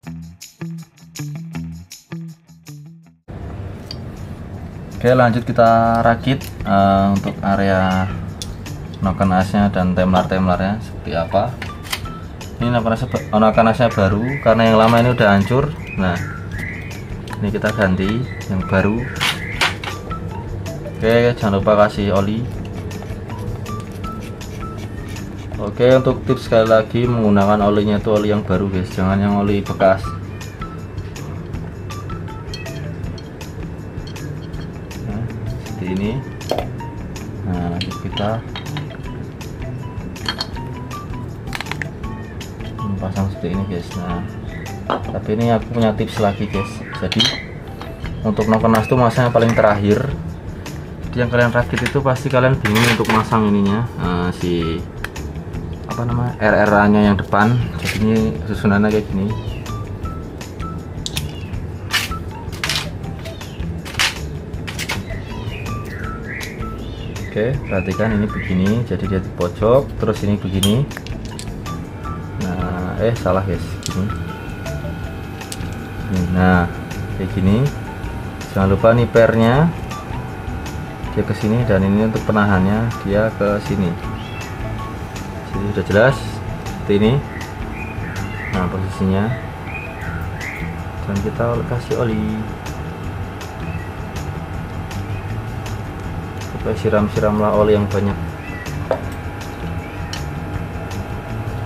Oke, lanjut kita rakit untuk area noken asnya dan temlar-temlarnya seperti apa. Ini noken asnya baru karena yang lama ini udah hancur. Nah, ini kita ganti yang baru. Oke, jangan lupa kasih oli. Oke, untuk tips sekali lagi, menggunakan olinya itu oli yang baru guys, jangan yang oli bekas. Ini, nah lanjut kita pasang seperti ini guys. Nah, tapi ini aku punya tips lagi guys. Jadi untuk noken as itu masangnya paling terakhir. Jadi yang kalian rakit itu pasti kalian bingung untuk masang ininya, si apa namanya, RRA nya yang depan. Jadi ini susunannya kayak gini. Oke, perhatikan ini begini, jadi dia di pojok, terus ini begini. Nah, salah guys, gini. Nah, kayak gini. Jangan lupa nih pernya dia ke sini, dan ini untuk penahannya dia ke sini. Jadi sudah jelas seperti ini. Nah, posisinya. Dan kita kasih oli. Siram-siramlah oli yang banyak.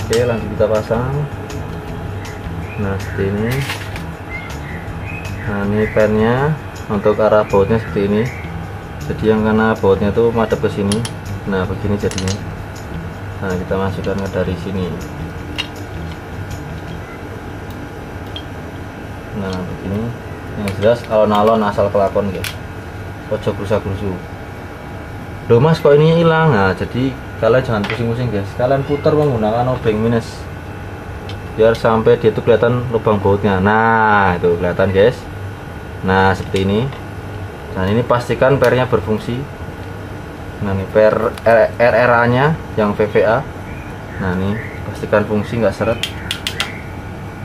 Oke, lanjut kita pasang. Nah, seperti ini. Nah, ini pennya untuk arah bautnya seperti ini. Jadi yang karena bautnya tuh madep ke sini. Nah, begini jadinya. Nah, kita masukkan ke dari sini. Nah, begini. Yang jelas alon-alon asal kelakon guys. Ojo gerusa-gerusu. Loh mas, kok ini hilang? Nah, jadi kalian jangan pusing-pusing guys, kalian putar menggunakan obeng minus biar sampai dia itu kelihatan lubang bautnya. Nah, itu kelihatan guys. Nah, seperti ini. Dan ini pastikan pernya berfungsi. Nah, ini per RRA nya yang VVA. Nah, ini pastikan fungsi, nggak seret.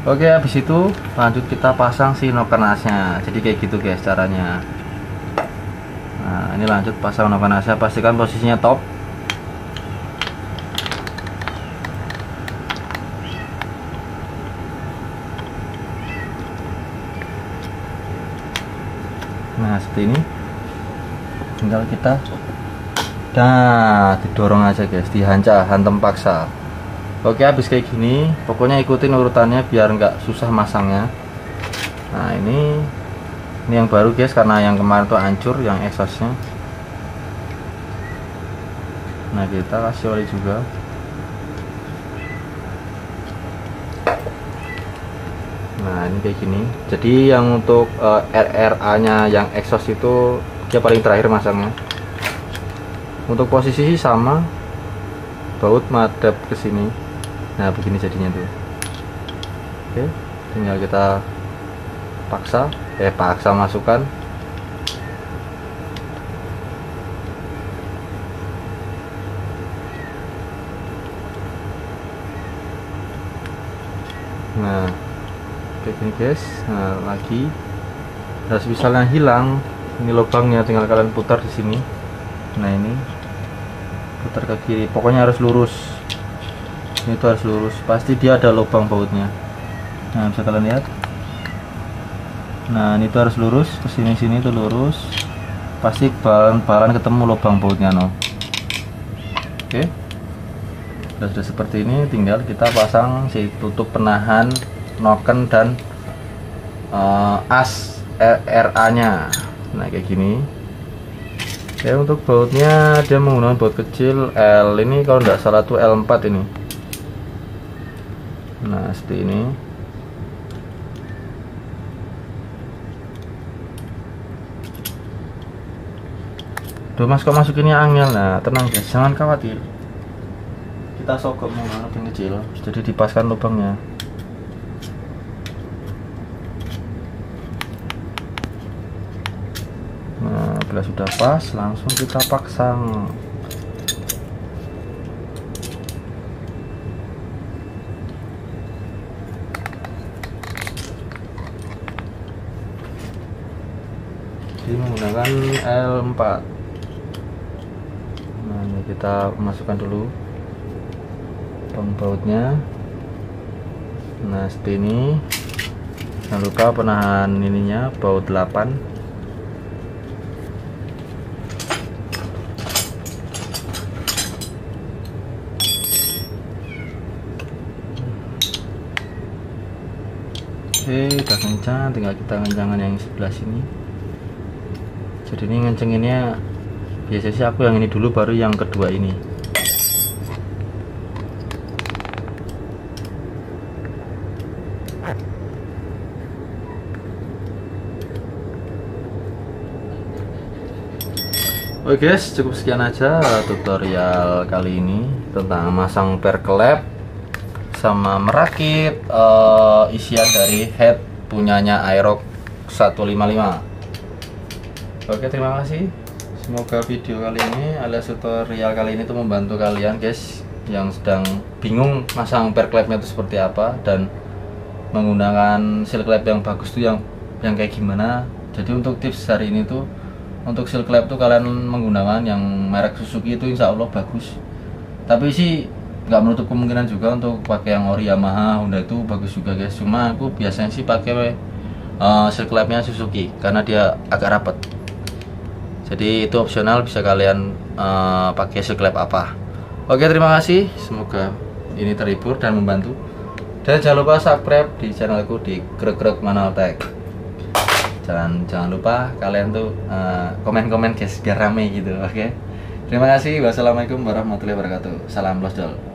Oke, habis itu lanjut kita pasang si noken asnya. Jadi kayak gitu guys caranya. Nah, ini lanjut pasang noken asnya, pastikan posisinya top. Nah, seperti ini. Tinggal kita didorong aja guys, hantem paksa. Oke, habis kayak gini, pokoknya ikutin urutannya biar nggak susah masangnya. Nah, ini yang baru guys, karena yang kemarin tuh hancur yang exhaustnya. Nah, kita kasih oli juga. Nah, ini kayak gini. Jadi yang untuk RRA nya yang exhaust itu dia paling terakhir masangnya. Untuk posisi sama, baut madep ke sini. Nah, begini jadinya tuh. Oke, tinggal kita paksa masukkan. Nah, kayak gini guys. Nah, lagi harus misalnya hilang ini lubangnya, tinggal kalian putar di sini. Nah, ini putar ke kiri, pokoknya harus lurus. Ini tuh harus lurus, pasti dia ada lubang bautnya. Nah, bisa kalian lihat. Nah, ini tuh harus lurus ke sini tuh lurus, pasti balan ketemu lubang bautnya no. Oke, sudah seperti ini, tinggal kita pasang si tutup penahan noken dan as RRA nya. Nah, kayak gini. Oke, untuk bautnya dia menggunakan baut kecil L, ini kalau tidak salah tuh L4 ini. Nah, seperti ini. Duh mas, kok masukinnya angel? Nah, tenang guys, jangan khawatir. Kita sogok menggunakan yang kecil, jadi dipaskan lubangnya. Nah, bila sudah pas, langsung kita pasang. jadi menggunakan L4. Nah ini kita masukkan dulu tong bautnya. Nah seperti ini. Jangan lupa penahan ininya baut 8. Oke, udah kencang, tinggal kita kencangan yang sebelah sini. Jadi ini ngencenginnya biasanya sih aku yang ini dulu baru yang kedua ini. Oke guys, cukup sekian aja tutorial kali ini tentang masang perklep sama merakit isian dari head punyanya Aerox 155. Oke, terima kasih. Semoga video kali ini alias tutorial kali ini tuh membantu kalian guys yang sedang bingung masang perklepnya itu seperti apa dan menggunakan seal klep yang bagus tuh yang kayak gimana. Jadi untuk tips hari ini tuh untuk seal klep tuh kalian menggunakan yang merek Suzuki itu insya Allah bagus. Tapi sih nggak menutup kemungkinan juga untuk pakai yang ori Yamaha, Honda itu bagus juga guys. Cuma aku biasanya sih pakai seal klepnya Suzuki karena dia agak rapat. Jadi itu opsional, bisa kalian pakai seal klep apa. Oke, terima kasih. Semoga ini terhibur dan membantu. Dan jangan lupa subscribe di channelku di Greg Manual Tech. Jangan lupa kalian tuh komen-komen guys biar rame gitu. Oke. Terima kasih. Wassalamualaikum warahmatullahi wabarakatuh. Salam losdol.